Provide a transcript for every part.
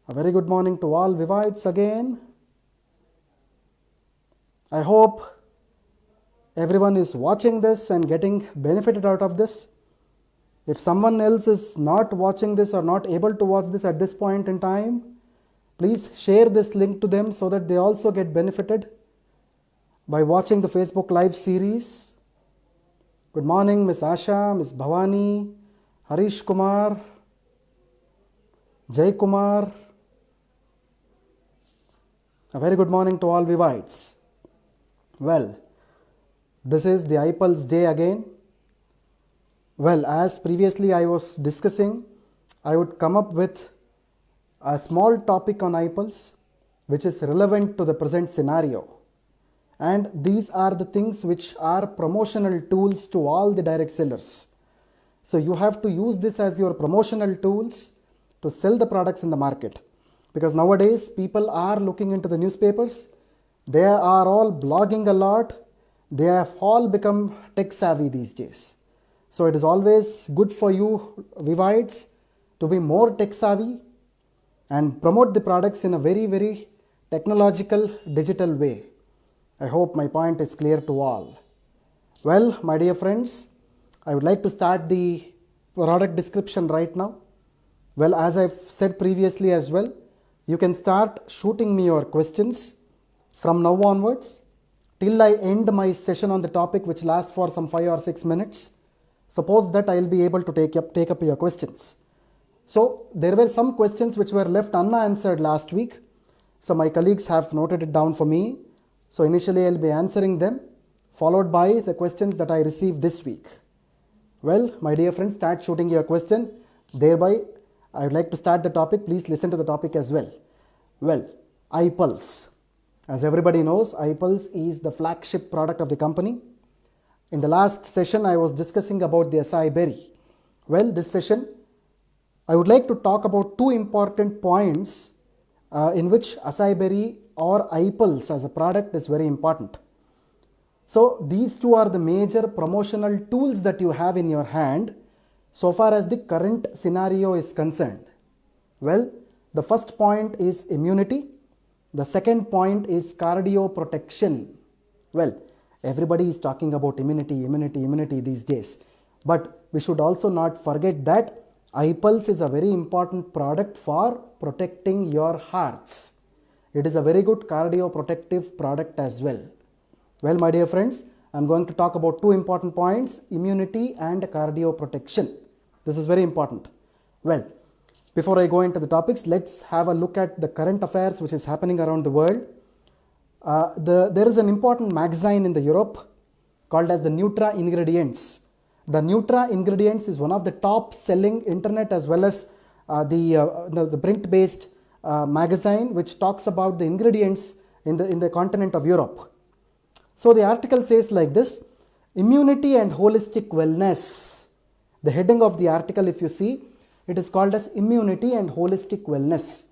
A very good morning to all Vivites again. I hope everyone is watching this and getting benefited out of this. If someone else is not watching this or not able to watch this at this point in time, please share this link to them so that they also get benefited by watching the Facebook Live series. Good morning, Miss Asha, Miss Bhavani, Harish Kumar, Jay Kumar. A very good morning to all Vivites. Well, this is the iPulse day again. Well, as previously I was discussing, I would come up with a small topic on iPulse which is relevant to the present scenario. And these are the things which are promotional tools to all the direct sellers. So you have to use this as your promotional tools to sell the products in the market. Because nowadays people are looking into the newspapers, they are all blogging a lot, they have all become tech savvy these days. So it is always good for you Vivites to be more tech savvy and promote the products in a very technological digital way. I hope my point is clear to all. Well, my dear friends, I would like to start the product description right now. Well, as I've said previously as well, you can start shooting me your questions from now onwards till I end my session on the topic, which lasts for some 5 or 6 minutes. Suppose that I will be able to take up your questions. So there were some questions which were left unanswered last week. So my colleagues have noted it down for me. So initially I will be answering them, followed by the questions that I received this week. Well, my dear friends, start shooting your question. Thereby, I would like to start the topic. Please listen to the topic as well. Well, iPulse. As everybody knows, iPulse is the flagship product of the company. In the last session, I was discussing about the acai berry. Well, this session, I would like to talk about two important points in which acai berry or iPulse as a product is very important. So these two are the major promotional tools that you have in your hand so far as the current scenario is concerned. Well, the first point is immunity. The second point is cardio protection. Well, everybody is talking about immunity these days. But we should also not forget that iPulse is a very important product for protecting your hearts. It is a very good cardio protective product as well. Well, my dear friends, I am going to talk about two important points, immunity and cardio protection. This is very important. Well, before I go into the topics, let's have a look at the current affairs which is happening around the world. There is an important magazine in the Europe called as the Nutra Ingredients. The Nutra Ingredients is one of the top selling internet as well as the print based magazine which talks about the ingredients in the continent of Europe. So the article says like this: immunity and holistic wellness. The heading of the article, if you see, it is called as immunity and holistic wellness.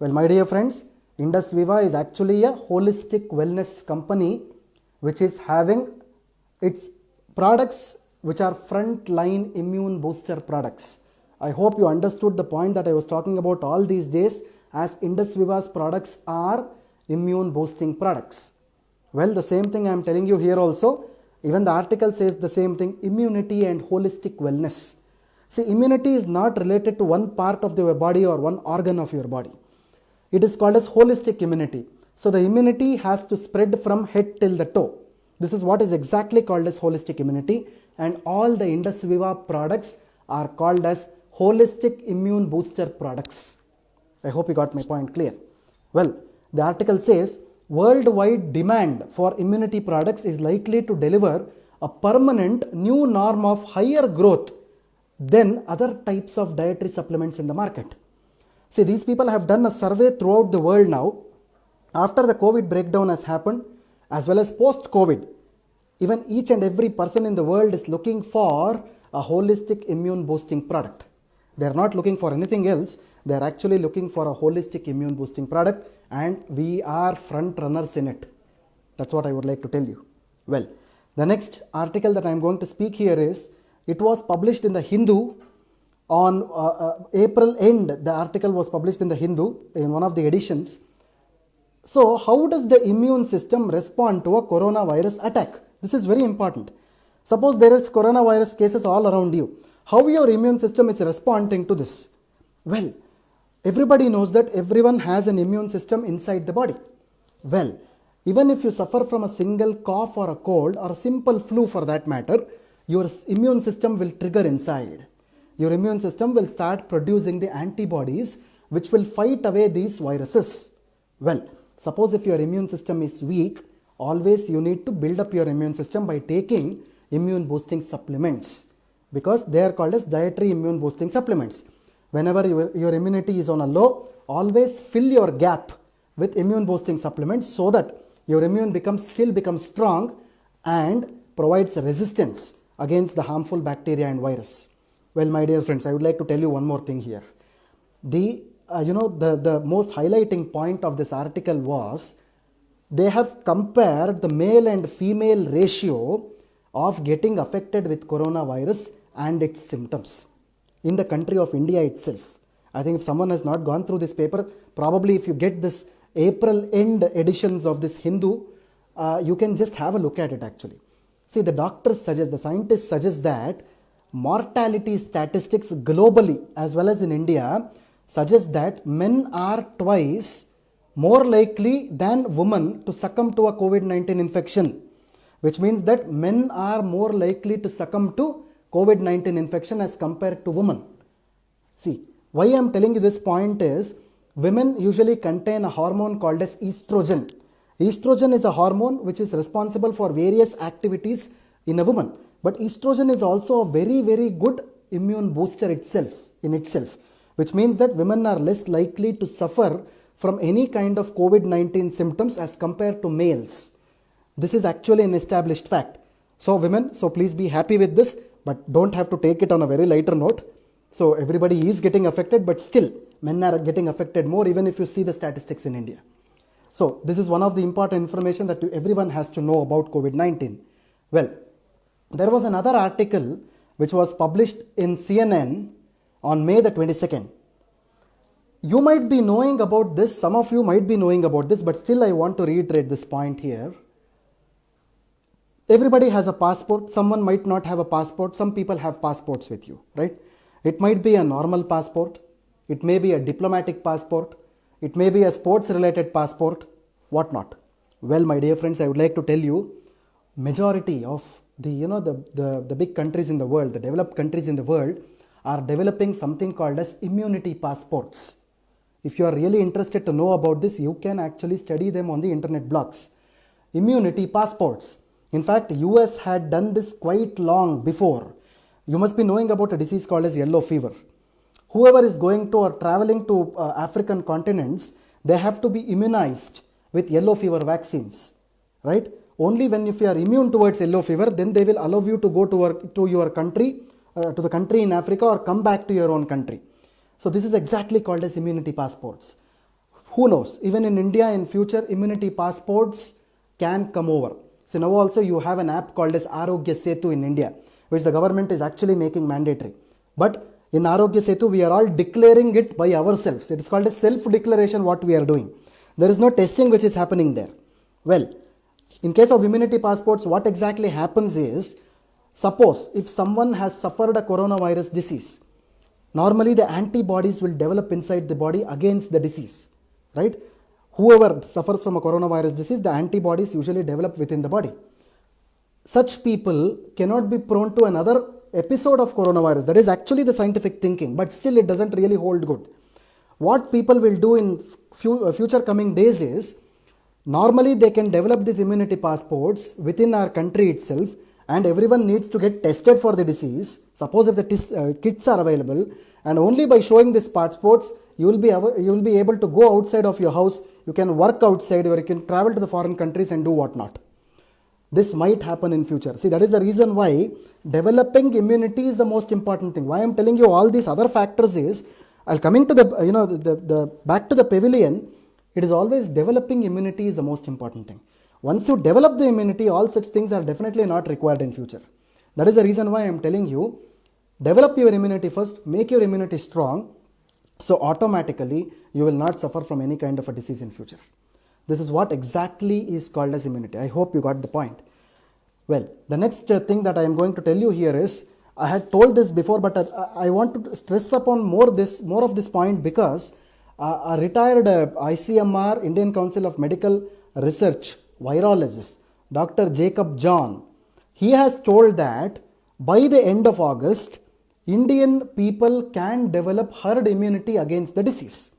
Well, my dear friends, Indus Viva is actually a holistic wellness company which is having its products which are frontline immune booster products. I hope you understood the point that I was talking about all these days, as Indus Viva's products are immune boosting products. Well, the same thing I am telling you here also. Even the article says the same thing, immunity and holistic wellness. See, immunity is not related to one part of your body or one organ of your body. It is called as holistic immunity. So the immunity has to spread from head till the toe. This is what is exactly called as holistic immunity, and all the Indus Viva products are called as holistic immune booster products. I hope you got my point clear. Well, the article says worldwide demand for immunity products is likely to deliver a permanent new norm of higher growth than other types of dietary supplements in the market. See, these people have done a survey throughout the world now. After the COVID breakdown has happened, as well as post-COVID, even each and every person in the world is looking for a holistic immune boosting product. They are not looking for anything else. They are actually looking for a holistic immune boosting product, and we are front runners in it. That's what I would like to tell you. Well, the next article that I am going to speak here is, it was published in the Hindu on April end, the article was published in the Hindu in one of the editions. So how does the immune system respond to a coronavirus attack? This is very important. Suppose there is coronavirus cases all around you. How your immune system is responding to this? Well, everybody knows that everyone has an immune system inside the body. Well, even if you suffer from a single cough or a cold or a simple flu for that matter, your immune system will trigger inside. Your immune system will start producing the antibodies which will fight away these viruses. Well, suppose if your immune system is weak, always you need to build up your immune system by taking immune boosting supplements, because they are called as dietary immune boosting supplements. Whenever your immunity is on a low, always fill your gap with immune boosting supplements so that your immune still becomes strong and provides resistance against the harmful bacteria and virus. Well, my dear friends, I would like to tell you one more thing here. The most highlighting point of this article was they have compared the male and female ratio of getting affected with coronavirus and its symptoms in the country of India itself. I think if someone has not gone through this paper, probably if you get this April end editions of this Hindu, you can just have a look at it actually. See, the scientists suggest that mortality statistics globally as well as in India suggest that men are twice more likely than women to succumb to a COVID-19 infection, which means that men are more likely to succumb to COVID-19 infection as compared to women. See, why I am telling you this point is, women usually contain a hormone called as estrogen. Estrogen is a hormone which is responsible for various activities in a woman. But estrogen is also a very, very good immune booster in itself, which means that women are less likely to suffer from any kind of COVID-19 symptoms as compared to males. This is actually an established fact. So women, please be happy with this, but don't have to take it on a very lighter note. So everybody is getting affected, but still men are getting affected more, even if you see the statistics in India. So this is one of the important information that everyone has to know about COVID-19. Well, there was another article which was published in CNN on May the 22nd. You might be knowing about this, some of you might be knowing about this, but still I want to reiterate this point here. Everybody has a passport, someone might not have a passport, some people have passports with you, right? It might be a normal passport, it may be a diplomatic passport, it may be a sports related passport, whatnot. Well, my dear friends, I would like to tell you, majority of the big countries in the world, the developed countries in the world are developing something called as immunity passports. If you are really interested to know about this, you can actually study them on the internet blogs. Immunity passports. In fact, US had done this quite long before. You must be knowing about a disease called as yellow fever. Whoever is going to or traveling to African continents, they have to be immunized with yellow fever vaccines, right? Only if you are immune towards yellow fever, then they will allow you to go to your country, to the country in Africa, or come back to your own country. So this is exactly called as immunity passports. Who knows? Even in India in future, immunity passports can come over. So now also you have an app called as Arogya Setu in India, which the government is actually making mandatory. But in Arogya Setu, we are all declaring it by ourselves. It is called a self-declaration what we are doing. There is no testing which is happening there. Well, in case of immunity passports, what exactly happens is, suppose if someone has suffered a coronavirus disease, normally the antibodies will develop inside the body against the disease, right? Whoever suffers from a coronavirus disease, the antibodies usually develop within the body. Such people cannot be prone to another episode of coronavirus. That is actually the scientific thinking, but still it doesn't really hold good. What people will do in future coming days is, normally they can develop these immunity passports within our country itself, and everyone needs to get tested for the disease. Suppose if the kits are available, and only by showing these passports, you will be able to go outside of your house, you can work outside, or you can travel to the foreign countries and do whatnot. This might happen in future. See, that is the reason why developing immunity is the most important thing. Why I am telling you all these other factors is, I'll coming to the back to the pavilion. It is always developing immunity is the most important thing. Once you develop the immunity, all such things are definitely not required in future. That is the reason why I am telling you, Develop your immunity first, make your immunity strong, so automatically you will not suffer from any kind of a disease in future. This is what exactly is called as immunity. I hope you got the point. Well, the next thing that I am going to tell you here is, I had told this before, but I want to stress upon more of this point, because a retired ICMR, Indian Council of Medical Research virologist, Dr. Jacob John, he has told that by the end of August, Indian people can develop herd immunity against the disease.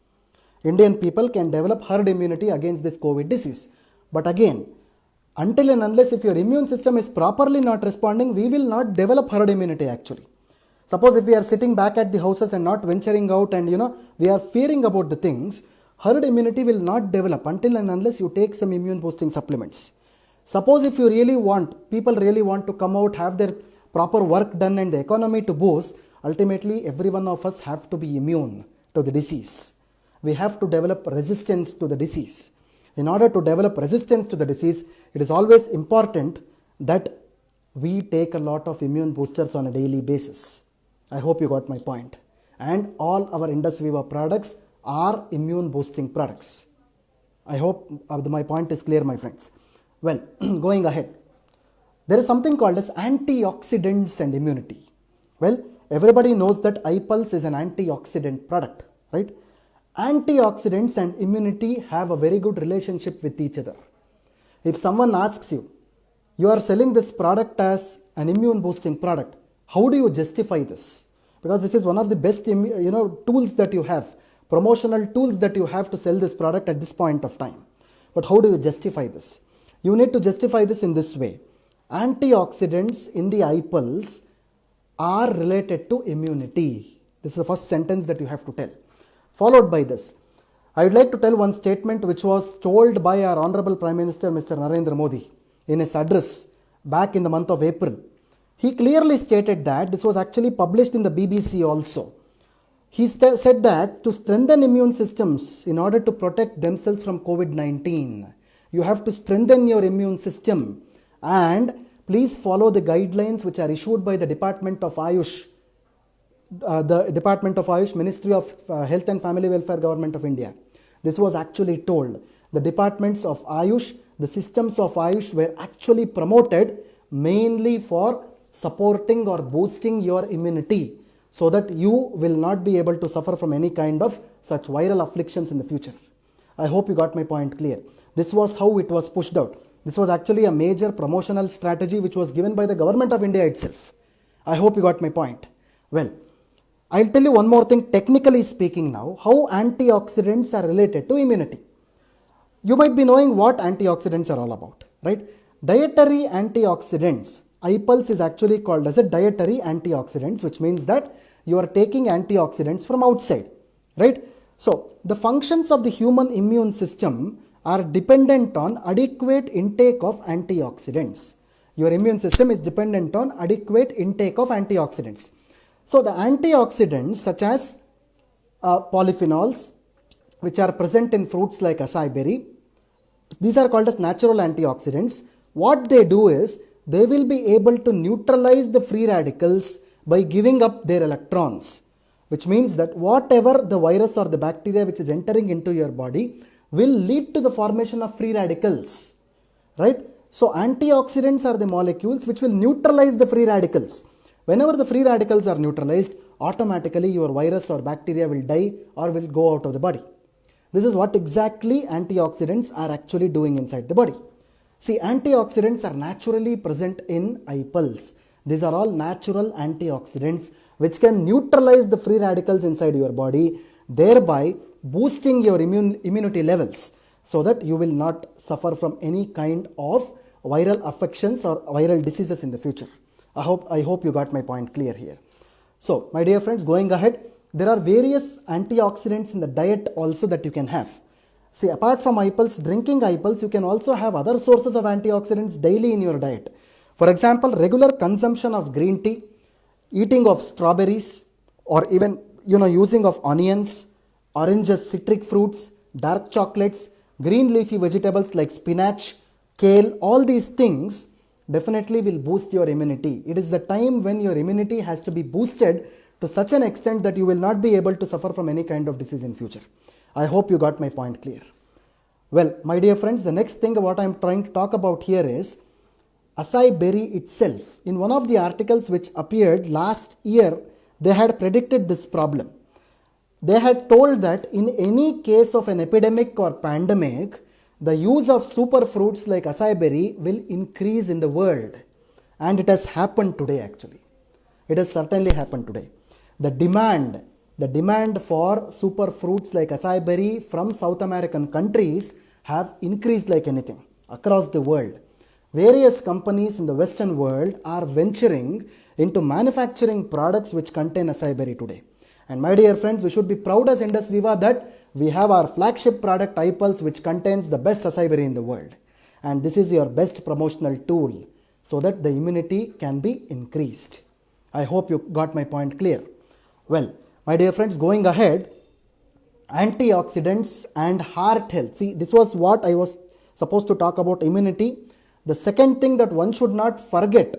Indian people can develop herd immunity against this COVID disease. But again, until and unless if your immune system is properly not responding, we will not develop herd immunity actually. Suppose if we are sitting back at the houses and not venturing out, and we are fearing about the things, herd immunity will not develop until and unless you take some immune boosting supplements. Suppose if you people really want to come out, have their proper work done and the economy to boost, ultimately every one of us have to be immune to the disease. We have to develop resistance to the disease. In order to develop resistance to the disease, it is always important that we take a lot of immune boosters on a daily basis. I hope you got my point. And all our Indus Viva products are immune boosting products. I hope my point is clear, my friends. Well, going ahead, there is something called as antioxidants and immunity. Well, everybody knows that iPulse is an antioxidant product, right? Antioxidants and immunity have a very good relationship with each other. If someone asks you, you are selling this product as an immune boosting product, how do you justify this? Because this is one of the best tools that you have, promotional tools that you have to sell this product at this point of time. But how do you justify this? You need to justify this in this way. Antioxidants in the iPulse are related to immunity. This is the first sentence that you have to tell. Followed by this, I would like to tell one statement which was told by our Honorable Prime Minister Mr. Narendra Modi in his address back in the month of April. He clearly stated that, this was actually published in the BBC also. He said that to strengthen immune systems in order to protect themselves from COVID-19, you have to strengthen your immune system, and please follow the guidelines which are issued by the Department of Ayush, Ministry of Health and Family Welfare, Government of India. This was actually told. The departments of Ayush, the systems of Ayush were actually promoted mainly for supporting or boosting your immunity, so that you will not be able to suffer from any kind of such viral afflictions in the future. I hope you got my point clear. This was how it was pushed out. This was actually a major promotional strategy which was given by the Government of India itself. I hope you got my point. Well, I'll tell you one more thing, technically speaking now, how antioxidants are related to immunity. You might be knowing what antioxidants are all about, right? Dietary antioxidants. iPulse is actually called as a dietary antioxidants, which means that you are taking antioxidants from outside, right? So, the functions of the human immune system are dependent on adequate intake of antioxidants. Your immune system is dependent on adequate intake of antioxidants. So, the antioxidants such as polyphenols, which are present in fruits like acai berry, these are called as natural antioxidants. What they do is, they will be able to neutralize the free radicals by giving up their electrons, which means that whatever the virus or the bacteria which is entering into your body will lead to the formation of free radicals, right? So, antioxidants are the molecules which will neutralize the free radicals. Whenever the free radicals are neutralized, automatically your virus or bacteria will die or will go out of the body. This is what exactly antioxidants are actually doing inside the body. See, antioxidants are naturally present in iPulse. These are all natural antioxidants which can neutralize the free radicals inside your body, thereby boosting your immunity levels, so that you will not suffer from any kind of viral affections or viral diseases in the future. I hope you got my point clear here. So, my dear friends, going ahead, there are various antioxidants in the diet also that you can have. See, apart from iPulse, drinking iPulse, you can also have other sources of antioxidants daily in your diet. For example, regular consumption of green tea, eating of strawberries, or even using of onions, oranges, citric fruits, dark chocolates, green leafy vegetables like spinach, kale, all these things definitely will boost your immunity. It is the time when your immunity has to be boosted to such an extent that you will not be able to suffer from any kind of disease in future. I hope you got my point clear. Well, my dear friends, the next thing what I am trying to talk about here is acai berry itself. In one of the articles which appeared last year, they had predicted this problem. They had told that in any case of an epidemic or pandemic, the use of superfruits like acai berry will increase in the world. And it has happened today actually. It has certainly happened today. The demand for superfruits like acai berry from South American countries have increased like anything across the world. Various companies in the Western world are venturing into manufacturing products which contain acai berry today. And my dear friends, we should be proud as Indus Viva that we have our flagship product iPulse which contains the best acai berry in the world. And this is your best promotional tool so that the immunity can be increased. I hope you got my point clear. Well, my dear friends, going ahead, antioxidants and heart health. See, this was what I was supposed to talk about, immunity. The second thing that one should not forget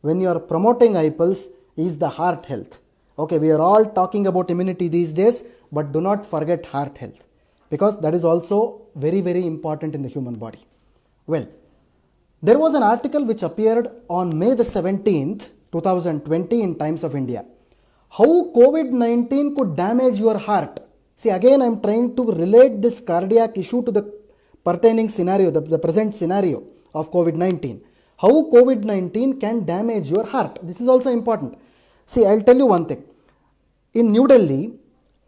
when you are promoting iPulse is the heart health. Okay, we are all talking about immunity these days, but do not forget heart health because that is also very, very important in the human body. Well, there was an article which appeared on May the 17th, 2020 in Times of India. How COVID-19 could damage your heart. See, again I am trying to relate this cardiac issue to the pertaining scenario, the present scenario of COVID-19. How COVID-19 can damage your heart. This is also important. See, I'll tell you one thing. In New Delhi,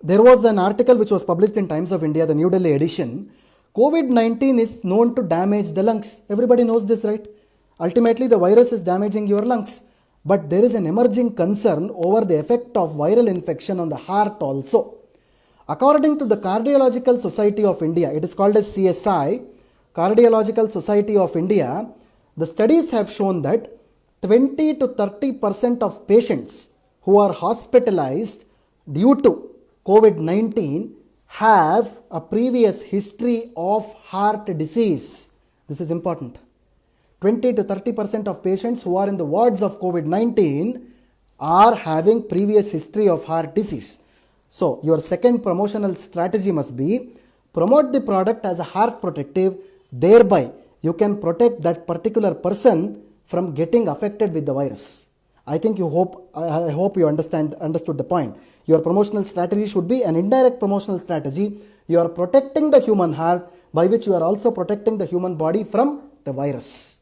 there was an article which was published in Times of India, the New Delhi edition. COVID-19 is known to damage the lungs. Everybody knows this, right? Ultimately, the virus is damaging your lungs. But there is an emerging concern over the effect of viral infection on the heart also. According to the Cardiological Society of India, it is called as CSI, Cardiological Society of India, the studies have shown that 20 to 30% of patients who are hospitalized due to COVID-19 have a previous history of heart disease. This is important. 20 to 30% of patients who are in the wards of COVID-19 are having previous history of heart disease. So, your second promotional strategy must be promote the product as a heart protective, thereby you can protect that particular person from getting affected with the virus. I hope you understood the point. Your promotional strategy should be an indirect promotional strategy. You are protecting the human heart, by which you are also protecting the human body from the virus.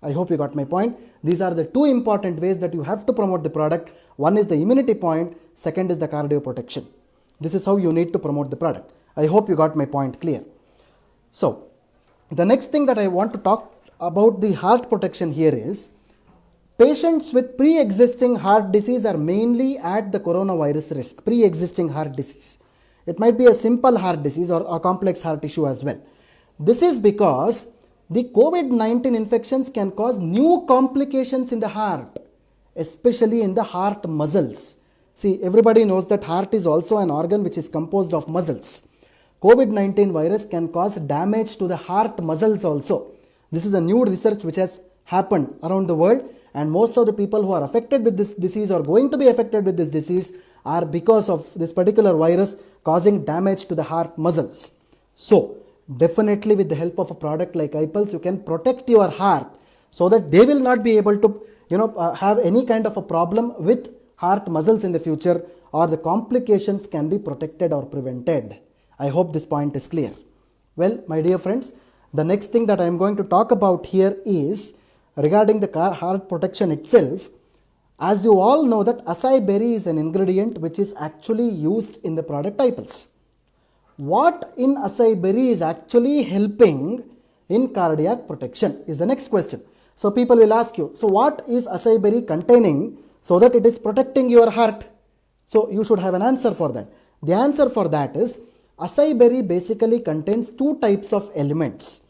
I hope you got my point. These are the two important ways that you have to promote the product. One is the immunity point, second is the cardio protection. This is how you need to promote the product. I hope you got my point clear. So, the next thing that I want to talk about the heart protection here is patients with pre-existing heart disease are mainly at the coronavirus risk, pre-existing heart disease. It might be a simple heart disease or a complex heart issue as well. This is because the COVID-19 infections can cause new complications in the heart, especially in the heart muscles. See, everybody knows that heart is also an organ which is composed of muscles. COVID-19 virus can cause damage to the heart muscles also. This is a new research which has happened around the world, and most of the people who are affected with this disease or going to be affected with this disease are because of this particular virus causing damage to the heart muscles. So, definitely with the help of a product like iPulse, you can protect your heart so that they will not be able to have any kind of a problem with heart muscles in the future, or the complications can be protected or prevented. I hope this point is clear. Well, my dear friends, the next thing that I am going to talk about here is regarding the heart protection itself. As you all know that acai berry is an ingredient which is actually used in the product iPulse. What in acai berry is actually helping in cardiac protection is the next question. So people will ask you, so what is acai berry containing so that it is protecting your heart? So you should have an answer for that. The answer for that is acai berry basically contains two types of elements.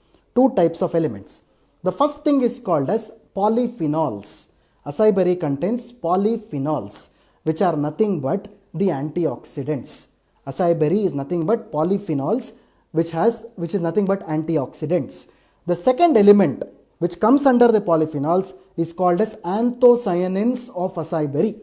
The first thing is called as polyphenols. Acai berry contains polyphenols, which are nothing but the antioxidants. Acai berry is nothing but polyphenols, which is nothing but antioxidants. The second element which comes under the polyphenols, is called as anthocyanins of acai berry.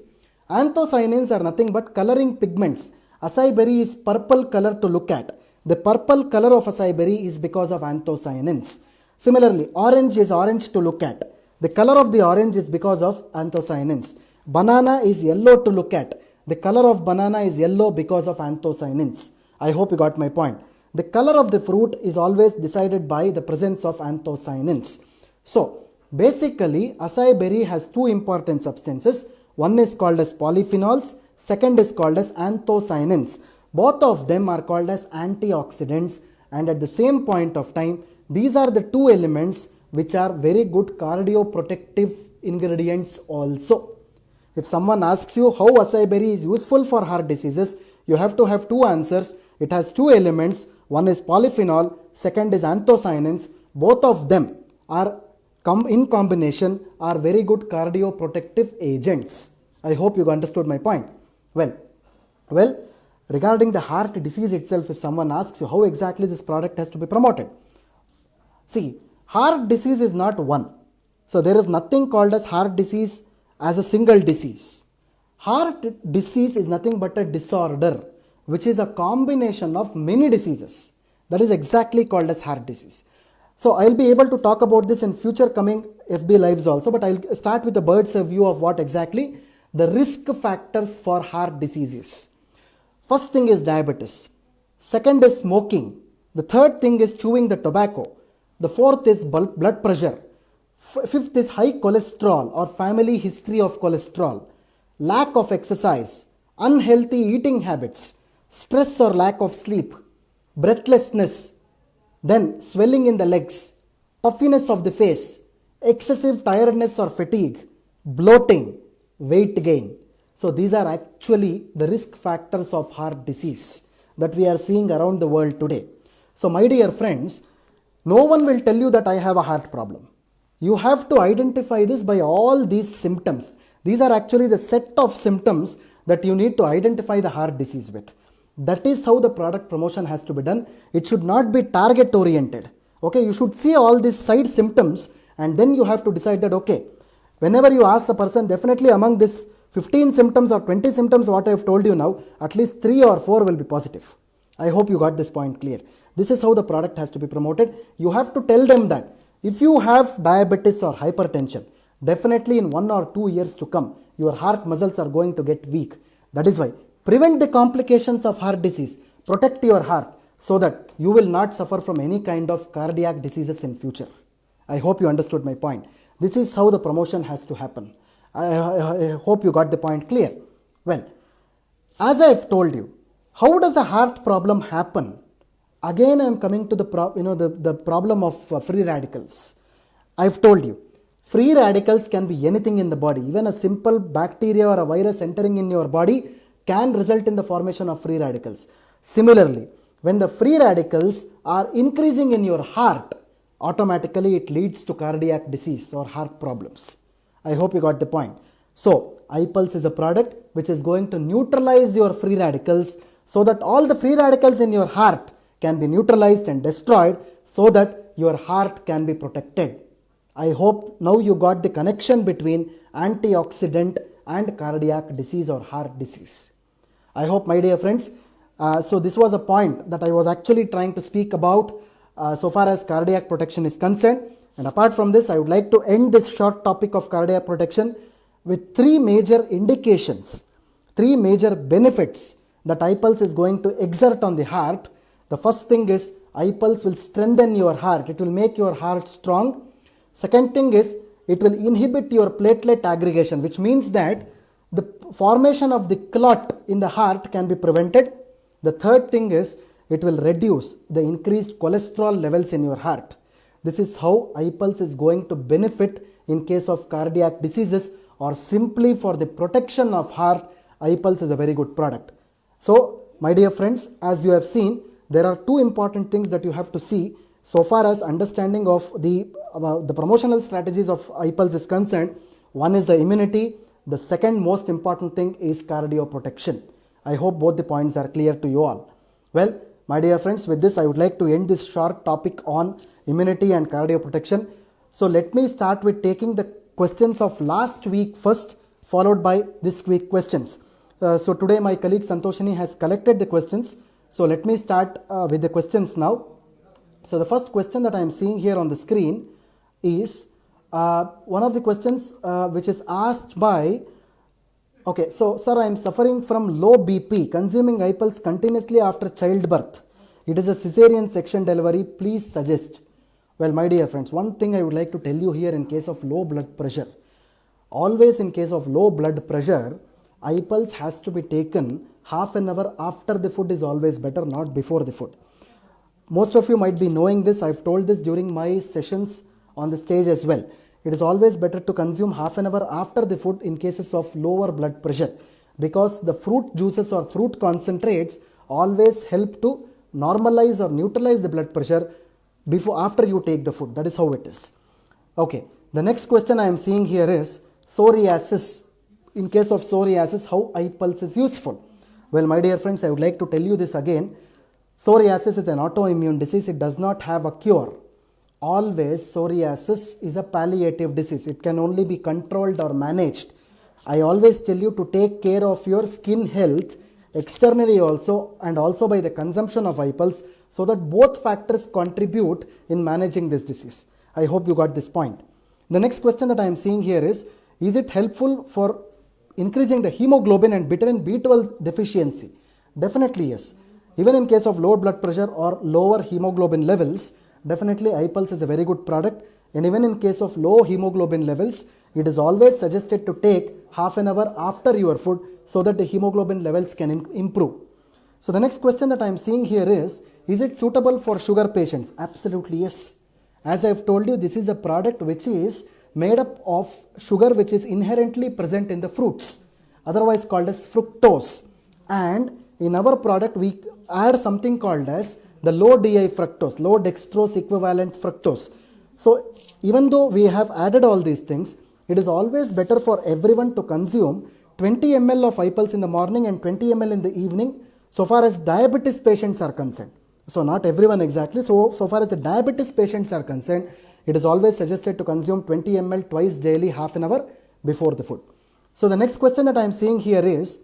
Anthocyanins are nothing but coloring pigments. Acai berry is purple color to look at. The purple color of acai berry is because of anthocyanins. Similarly, orange is orange to look at. The color of the orange is because of anthocyanins. Banana is yellow to look at. The color of banana is yellow because of anthocyanins. I hope you got my point. The color of the fruit is always decided by the presence of anthocyanins. So, basically, acai berry has two important substances. One is called as polyphenols, second is called as anthocyanins. Both of them are called as antioxidants, and at the same point of time, these are the two elements which are very good cardioprotective ingredients also. If someone asks you how acai berry is useful for heart diseases, you have to have two answers. It has two elements. One is polyphenol, second is anthocyanins. Both of them are in combination are very good cardioprotective agents. I hope you understood my point. Well, regarding the heart disease itself, if someone asks you how exactly this product has to be promoted. See, heart disease is not one. So there is nothing called as heart disease as a single disease. Heart disease is nothing but a disorder which is a combination of many diseases. That is exactly called as heart disease. So I'll be able to talk about this in future coming FB lives also, but I'll start with a bird's eye view of what exactly the risk factors for heart diseases. First thing is diabetes. Second is smoking. The third thing is chewing the tobacco. The fourth is blood pressure. Fifth is high cholesterol or family history of cholesterol. Lack of exercise. Unhealthy eating habits. Stress or lack of sleep. Breathlessness. Then swelling in the legs. Puffiness of the face. Excessive tiredness or fatigue. Bloating. Weight gain. So these are actually the risk factors of heart disease that we are seeing around the world today. So my dear friends, no one will tell you that I have a heart problem. You have to identify this by all these symptoms. These are actually the set of symptoms that you need to identify the heart disease with. That is how the product promotion has to be done. It should not be target oriented. Okay, you should see all these side symptoms and then you have to decide that, okay, whenever you ask the person, definitely among this 15 symptoms or 20 symptoms what I have told you now, at least 3 or 4 will be positive. I hope you got this point clear. This is how the product has to be promoted. You have to tell them that if you have diabetes or hypertension, definitely in 1 or 2 years to come, your heart muscles are going to get weak. That is why prevent the complications of heart disease, protect your heart so that you will not suffer from any kind of cardiac diseases in future. I hope you understood my point. This is how the promotion has to happen. I hope you got the point clear. Well, as I have told you, how does a heart problem happen? Again, I am coming to the problem of free radicals. I have told you, free radicals can be anything in the body. Even a simple bacteria or a virus entering in your body can result in the formation of free radicals. Similarly, when the free radicals are increasing in your heart, automatically it leads to cardiac disease or heart problems. I hope you got the point. So, iPulse is a product which is going to neutralize your free radicals so that all the free radicals in your heart can be neutralized and destroyed so that your heart can be protected. I hope now you got the connection between antioxidant and cardiac disease or heart disease. I hope, my dear friends, so this was a point that I was actually trying to speak about so far as cardiac protection is concerned. And apart from this, I would like to end this short topic of cardiac protection with 3 major indications, 3 major benefits that iPulse is going to exert on the heart. The first thing is iPulse will strengthen your heart. It will make your heart strong. Second thing is it will inhibit your platelet aggregation, which means that the formation of the clot in the heart can be prevented. The third thing is it will reduce the increased cholesterol levels in your heart. This is how iPulse is going to benefit in case of cardiac diseases or simply for the protection of heart. iPulse is a very good product. So, my dear friends, as you have seen, there are 2 important things that you have to see so far as understanding of the promotional strategies of iPulse is concerned. One is the immunity. The second most important thing is cardio protection. I hope both the points are clear to you all. Well, my dear friends, with this I would like to end this short topic on immunity and cardio protection. So let me start with taking the questions of last week first, followed by this week questions. So today my colleague Santoshini has collected the questions. So let me start with the questions now. So the first question that I am seeing here on the screen is one of the questions which is asked by, okay, so sir, I am suffering from low BP, consuming iPulse continuously after childbirth. It is a cesarean section delivery, please suggest. Well, my dear friends, one thing I would like to tell you here in case of low blood pressure. Always in case of low blood pressure, iPulse has to be taken half an hour after the food is always better, not before the food. Most of you might be knowing this. I've told this during my sessions on the stage as well. It is always better to consume half an hour after the food in cases of lower blood pressure, because the fruit juices or fruit concentrates always help to normalize or neutralize the blood pressure after you take the food. That is how it is. Okay, the next question I am seeing here is psoriasis. In case of psoriasis, how iPulse is useful? Well, my dear friends, I would like to tell you this again. Psoriasis is an autoimmune disease. It does not have a cure. Always psoriasis is a palliative disease. It can only be controlled or managed. I always tell you to take care of your skin health externally also, and also by the consumption of iPulse, so that both factors contribute in managing this disease. I hope you got this point. The next question that I am seeing here is it helpful for increasing the hemoglobin and vitamin B12 deficiency? Definitely yes. Even in case of low blood pressure or lower hemoglobin levels, definitely iPulse is a very good product. And even in case of low hemoglobin levels, it is always suggested to take half an hour after your food, so that the hemoglobin levels can improve. So the next question that I am seeing here is it suitable for sugar patients? Absolutely yes. As I have told you, this is a product which is made up of sugar which is inherently present in the fruits, otherwise called as fructose. And in our product, we add something called as the low DI fructose, low dextrose equivalent fructose. So even though we have added all these things, it is always better for everyone to consume 20 ml of iPulse in the morning and 20 ml in the evening, so far as diabetes patients are concerned. So not everyone exactly. So far as the diabetes patients are concerned, it is always suggested to consume 20 ml twice daily, half an hour before the food. So the next question that I am seeing here is,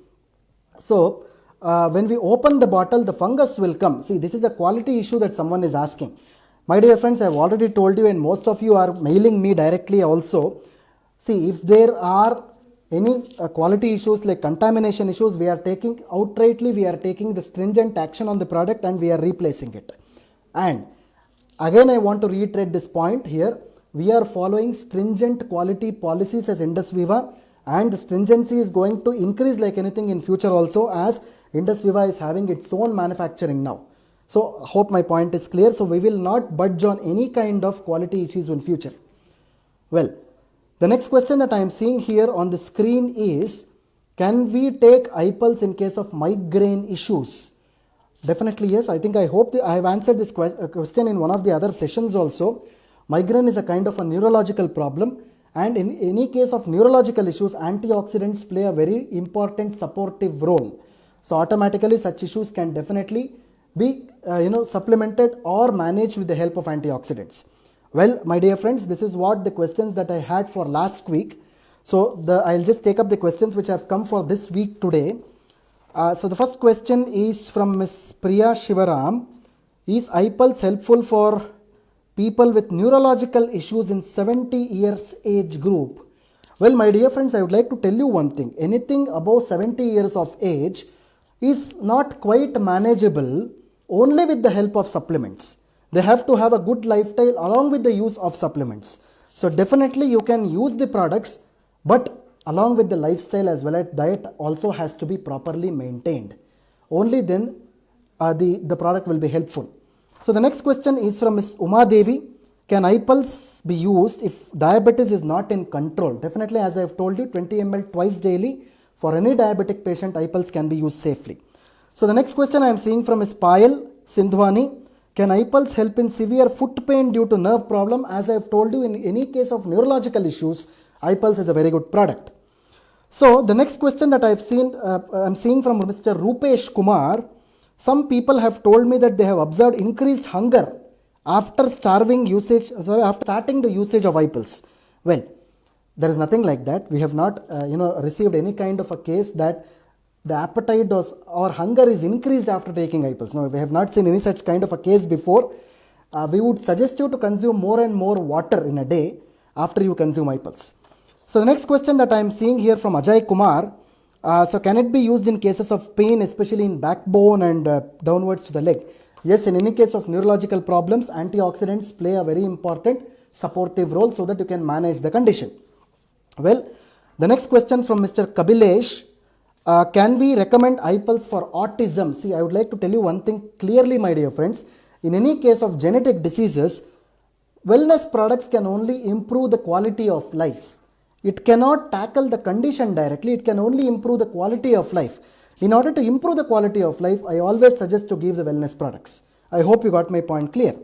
when we open the bottle, the fungus will come. See, this is a quality issue that someone is asking. My dear friends, I have already told you, and most of you are mailing me directly also. See, if there are any quality issues like contamination issues, we are taking the stringent action on the product and we are replacing it. And again, I want to reiterate this point here. We are following stringent quality policies as Indus Viva, and the stringency is going to increase like anything in future also, as Indus Viva is having its own manufacturing now. So hope my point is clear. So we will not budge on any kind of quality issues in future. Well, the next question that I am seeing here on the screen is, can we take iPulse in case of migraine issues? Definitely yes. I hope I have answered this question in one of the other sessions also. Migraine is a kind of a neurological problem, and in any case of neurological issues, antioxidants play a very important supportive role. So automatically such issues can definitely be supplemented or managed with the help of antioxidants. Well, my dear friends, this is what the questions that I had for last week. So I'll just take up the questions which have come for this week today. So the first question is from Ms. Priya Shivaram. Is iPulse helpful for people with neurological issues in 70 years age group? Well, my dear friends, I would like to tell you one thing. Anything above 70 years of age is not quite manageable only with the help of supplements. They have to have a good lifestyle along with the use of supplements. So definitely you can use the products, but along with the lifestyle as well as diet also has to be properly maintained. Only then the product will be helpful. So the next question is from Ms. Uma Devi. Can iPulse be used if diabetes is not in control? Definitely, as I have told you, 20 ml twice daily. For any diabetic patient, iPulse can be used safely. So the next question I am seeing from Ms. Payal Sindhwani. Can iPulse help in severe foot pain due to nerve problem? As I have told you, in any case of neurological issues, iPulse is a very good product. So the next question that I am seeing from Mr. Rupesh Kumar. Some people have told me that they have observed increased hunger after starting the usage of IPLs? Well, there is nothing like that. We have not received any kind of a case that the appetite or hunger is increased after taking IPLs. No, we have not seen any such kind of a case before. We would suggest you to consume more and more water in a day after you consume IPLs. So the next question that I am seeing here from Ajay Kumar, so can it be used in cases of pain, especially in backbone and downwards to the leg? Yes, in any case of neurological problems, antioxidants play a very important supportive role so that you can manage the condition. Well, the next question from Mr. Kabilesh, can we recommend IPLs for autism? See, I would like to tell you one thing clearly, my dear friends. In any case of genetic diseases, wellness products can only improve the quality of life. It cannot tackle the condition directly, it can only improve the quality of life. In order to improve the quality of life, I always suggest to give the wellness products. I hope you got my point clear.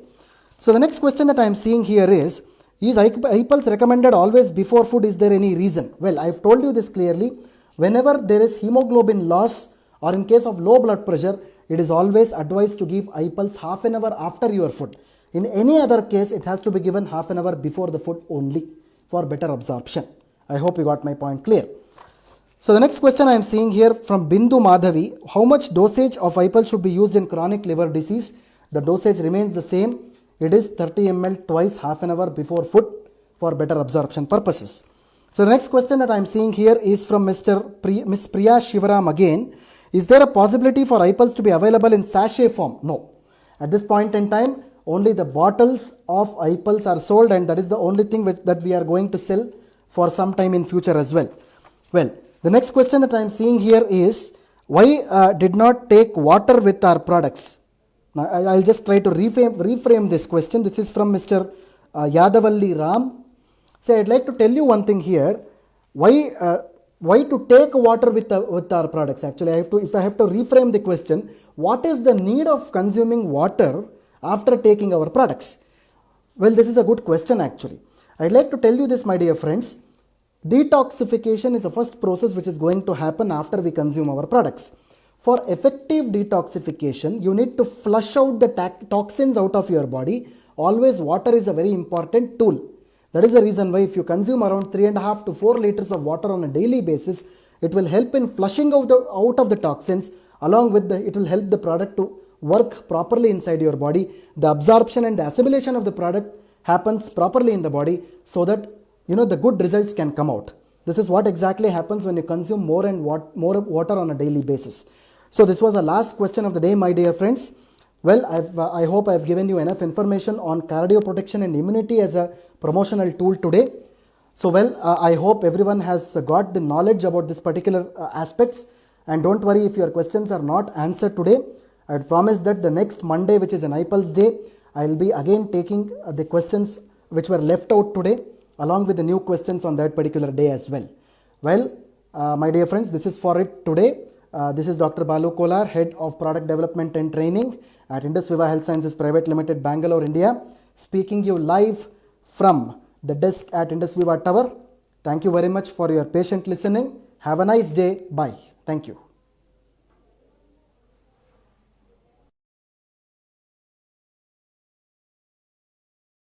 So the next question that I am seeing here is IPLs recommended always before food? Is there any reason? Well, I have told you this clearly. Whenever there is hemoglobin loss or in case of low blood pressure, it is always advised to give IPLs half an hour after your food. In any other case, it has to be given half an hour before the food only for better absorption. I hope you got my point clear. So the next question I am seeing here from Bindu Madhavi, how much dosage of IPL should be used in chronic liver disease? The dosage remains the same. It is 30 ml twice half an hour before food for better absorption purposes. So the next question that I am seeing here is from Miss Priya Shivaram again. Is there a possibility for IPLs to be available in sachet form? No. At this point in time, only the bottles of IPLs are sold, and that is the only thing that we are going to sell for some time in future as well. Well, the next question that I am seeing here is, why did not take water with our products? Now, I'll just try to reframe this question. This is from Mr. Yadavalli Ram. So, I'd like to tell you one thing here. Why to take water with our products? Actually, if I have to reframe the question, what is the need of consuming water after taking our products? Well, this is a good question actually. I'd like to tell you this, my dear friends. Detoxification is the first process which is going to happen after we consume our products. For effective detoxification, you need to flush out the toxins out of your body. Always water is a very important tool. That is the reason why if you consume around 3.5 to 4 liters of water on a daily basis, it will help in flushing out of the toxins. Along with it will help the product to work properly inside your body. The absorption and the assimilation of the product happens properly in the body so that the good results can come out. This is what exactly happens when you consume more water on a daily basis. So this was the last question of the day, my dear friends. Well, I hope I have given you enough information on cardio protection and immunity as a promotional tool today. So I hope everyone has got the knowledge about this particular aspects, and don't worry if your questions are not answered today. I would promise that the next Monday, which is an IPLs day, I will be again taking the questions which were left out today along with the new questions on that particular day as well. Well, my dear friends, this is for it today. This is Dr. Balu Kolar, Head of Product Development and Training at Indus Viva Health Sciences Private Limited, Bangalore, India, speaking you live from the desk at Indus Viva Tower. Thank you very much for your patient listening. Have a nice day. Bye. Thank you.